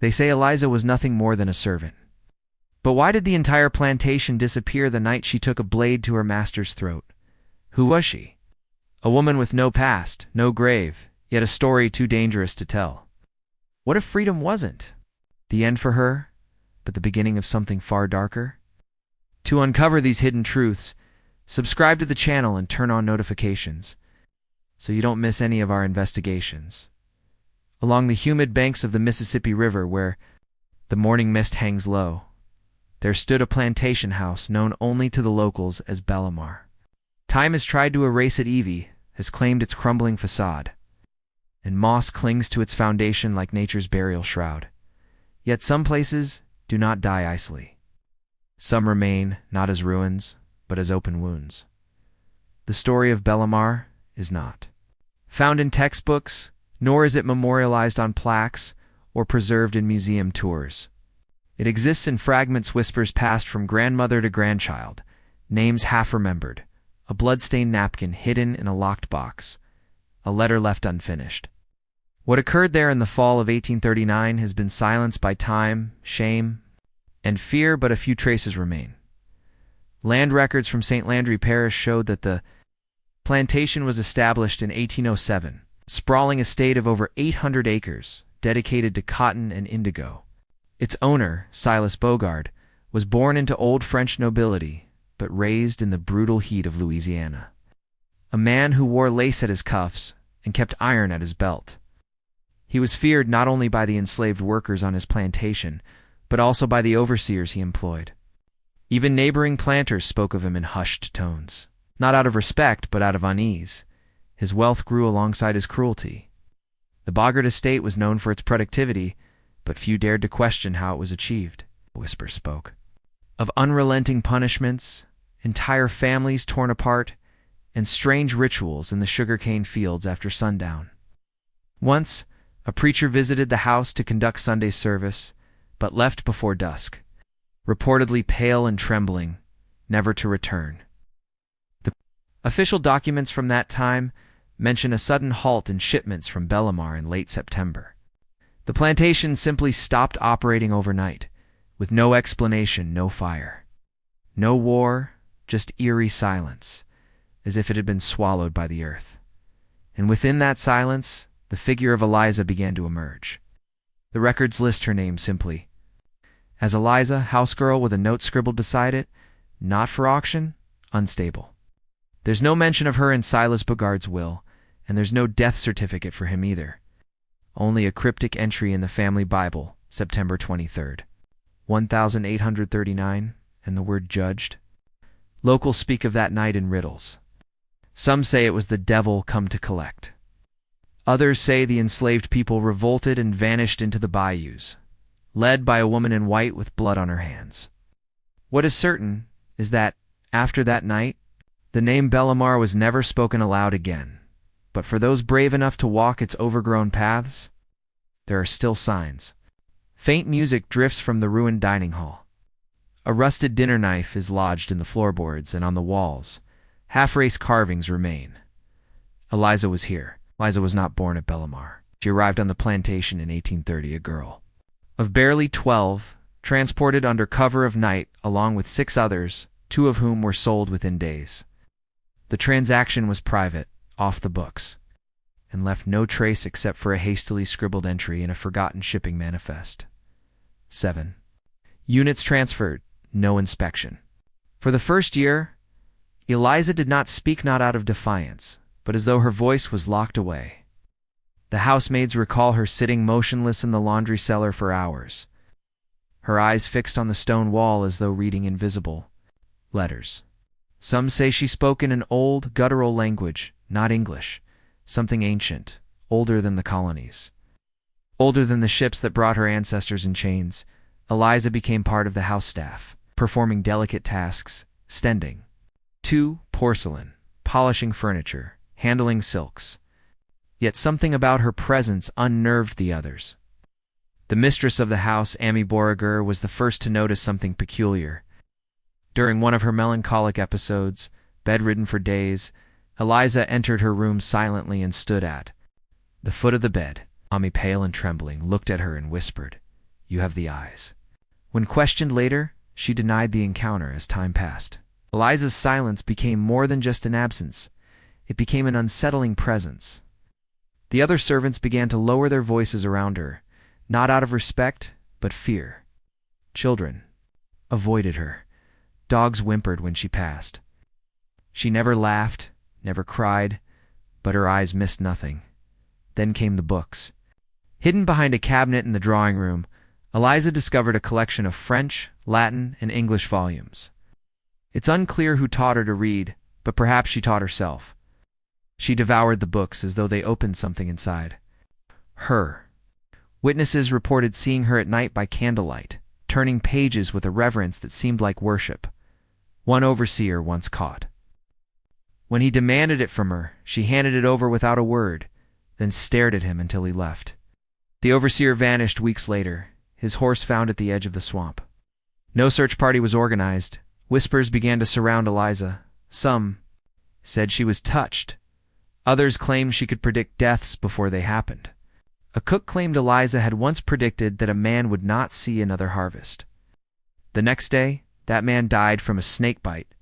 They say Eliza was nothing more than a servant. But why did the entire plantation disappear the night she took a blade to her master's throat? Who was she? A woman with no past, no grave, yet a story too dangerous to tell. What if freedom wasn't the end for her, but the beginning of something far darker? To uncover these hidden truths, subscribe to the channel and turn on notifications so you don't miss any of our investigations. Along the humid banks of the Mississippi River, where the morning mist hangs low, there stood a plantation house known only to the locals as Bellamar. Time has tried to erase it. Evie has claimed its crumbling facade, and moss clings to its foundation like nature's burial shroud. Yet some places do not die icily. Some remain not as ruins, but as open wounds. The story of Bellamar is not found in textbooks, nor is it memorialized on plaques or preserved in museum tours. It exists in fragments, whispers passed from grandmother to grandchild, names half-remembered, a blood-stained napkin hidden in a locked box, a letter left unfinished. What occurred there in the fall of 1839 has been silenced by time, shame, and fear, but a few traces remain. Land records from St. Landry Parish showed that the plantation was established in 1807, sprawling estate of over 800 acres, dedicated to cotton and indigo. Its owner, Silas Bogard, was born into old French nobility, but raised in the brutal heat of Louisiana. A man who wore lace at his cuffs and kept iron at his belt. He was feared not only by the enslaved workers on his plantation, but also by the overseers he employed. Even neighboring planters spoke of him in hushed tones, not out of respect, but out of unease. His wealth grew alongside his cruelty. The Bogard estate was known for its productivity, but few dared to question how it was achieved. A whisper spoke of unrelenting punishments, entire families torn apart, and strange rituals in the sugarcane fields after sundown. Once, a preacher visited the house to conduct Sunday service, but left before dusk, reportedly pale and trembling, never to return. The official documents from that time mention a sudden halt in shipments from Bellamar in late September. The plantation simply stopped operating overnight, with no explanation, no fire. No war, just eerie silence, as if it had been swallowed by the earth. And within that silence, the figure of Eliza began to emerge. The records list her name simply as Eliza, housegirl, with a note scribbled beside it, not for auction, unstable. There's no mention of her in Silas Bogard's will, and there's no death certificate for him either. Only a cryptic entry in the family Bible, September 23rd, 1839, and the word judged. Locals speak of that night in riddles. Some say it was the devil come to collect. Others say the enslaved people revolted and vanished into the bayous, led by a woman in white with blood on her hands. What is certain is that, after that night, the name Bellamar was never spoken aloud again. But for those brave enough to walk its overgrown paths, there are still signs. Faint music drifts from the ruined dining hall. A rusted dinner knife is lodged in the floorboards and on the walls. Half-race carvings remain. Eliza was here. Eliza was not born at Bellamar. She arrived on the plantation in 1830, a girl of barely 12, transported under cover of night along with 6 others, 2 of whom were sold within days. The transaction was private, off the books, and left no trace except for a hastily scribbled entry in a forgotten shipping manifest. 7. Units transferred, no inspection. For the first year, Eliza did not speak, not out of defiance, but as though her voice was locked away. The housemaids recall her sitting motionless in the laundry cellar for hours, her eyes fixed on the stone wall as though reading invisible letters. Some say she spoke in an old, guttural language, not English, something ancient, older than the colonies. Older than the ships that brought her ancestors in chains, Eliza became part of the house staff, performing delicate tasks, stending, porcelain, polishing furniture, handling silks. Yet something about her presence unnerved the others. The mistress of the house, Amy Beauregard, was the first to notice something peculiar. During one of her melancholic episodes, bedridden for days, Eliza entered her room silently and stood at the foot of the bed. Amy, pale and trembling, looked at her and whispered, You have the eyes." When questioned later, she denied the encounter as time passed. Eliza's silence became more than just an absence. It became an unsettling presence. The other servants began to lower their voices around her, not out of respect, but fear. Children avoided her. Dogs whimpered when she passed. She never laughed, never cried, but her eyes missed nothing. Then came the books. Hidden behind a cabinet in the drawing room, Eliza discovered a collection of French, Latin, and English volumes. It's unclear who taught her to read, but perhaps she taught herself. She devoured the books as though they opened something inside her. Witnesses reported seeing her at night by candlelight, turning pages with a reverence that seemed like worship. One overseer once caught. When he demanded it from her, she handed it over without a word, then stared at him until he left. The overseer vanished weeks later, his horse found at the edge of the swamp. No search party was organized. Whispers began to surround Eliza. Some said she was touched. Others claimed she could predict deaths before they happened. A cook claimed Eliza had once predicted that a man would not see another harvest. The next day, that man died from a snake bite.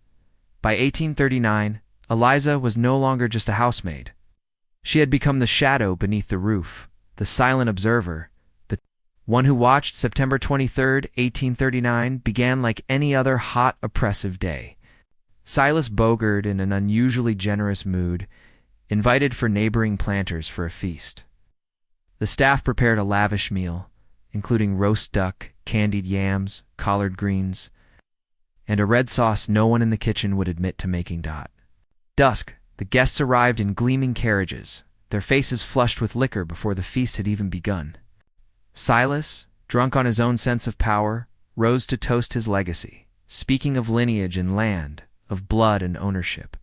By 1839, Eliza was no longer just a housemaid. She had become the shadow beneath the roof, the silent observer. The one who watched September 23, 1839, began like any other hot, oppressive day. Silas Bogard, in an unusually generous mood, invited for neighboring planters for a feast. The staff prepared a lavish meal, including roast duck, candied yams, collard greens, and a red sauce no one in the kitchen would admit to making. Dusk, the guests arrived in gleaming carriages, their faces flushed with liquor before the feast had even begun. Silas, drunk on his own sense of power, rose to toast his legacy, speaking of lineage and land, of blood and ownership.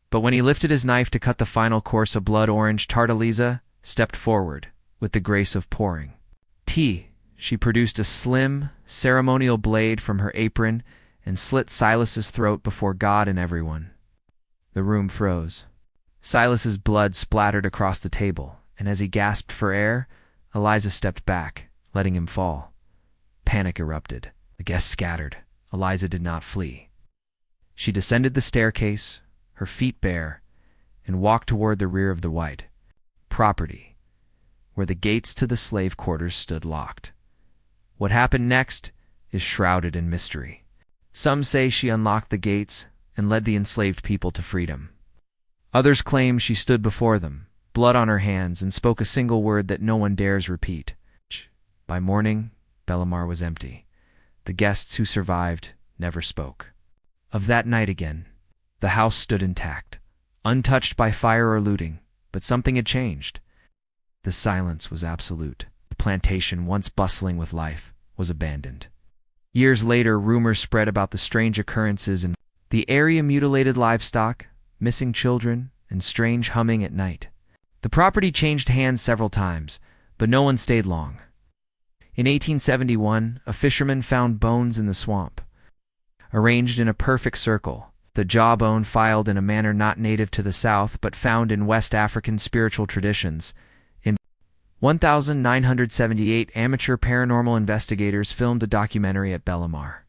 But when he lifted his knife to cut the final course, a blood-orange tart, Eliza stepped forward, with the grace of pouring tea. She produced a slim, ceremonial blade from her apron and slit Silas's throat before God and everyone. The room froze. Silas's blood splattered across the table, and as he gasped for air, Eliza stepped back, letting him fall. Panic erupted. The guests scattered. Eliza did not flee. She descended the staircase, her feet bare, and walked toward the rear of the white property, where the gates to the slave quarters stood locked. What happened next is shrouded in mystery. Some say she unlocked the gates and led the enslaved people to freedom. Others claim she stood before them, blood on her hands, and spoke a single word that no one dares repeat. By morning, Bellemare was empty. The guests who survived never spoke. Of that night again, the house stood intact, untouched by fire or looting, but something had changed. The silence was absolute. The plantation, once bustling with life, was abandoned. Years later, rumors spread about the strange occurrences in the area: mutilated livestock, missing children, and strange humming at night. The property changed hands several times, but no one stayed long. In 1871, a fisherman found bones in the swamp. Arranged in a perfect circle, the jawbone filed in a manner not native to the South but found in West African spiritual traditions. In 1978, amateur paranormal investigators filmed a documentary at Bellemare.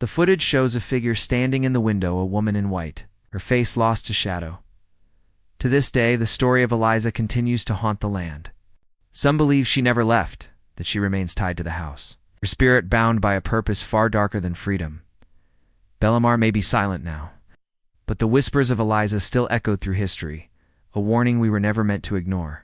The footage shows a figure standing in the window, a woman in white, her face lost to shadow. To this day, the story of Eliza continues to haunt the land. Some believe she never left, that she remains tied to the house, her spirit bound by a purpose far darker than freedom. Bellemare may be silent now, but the whispers of Eliza still echoed through history, a warning we were never meant to ignore.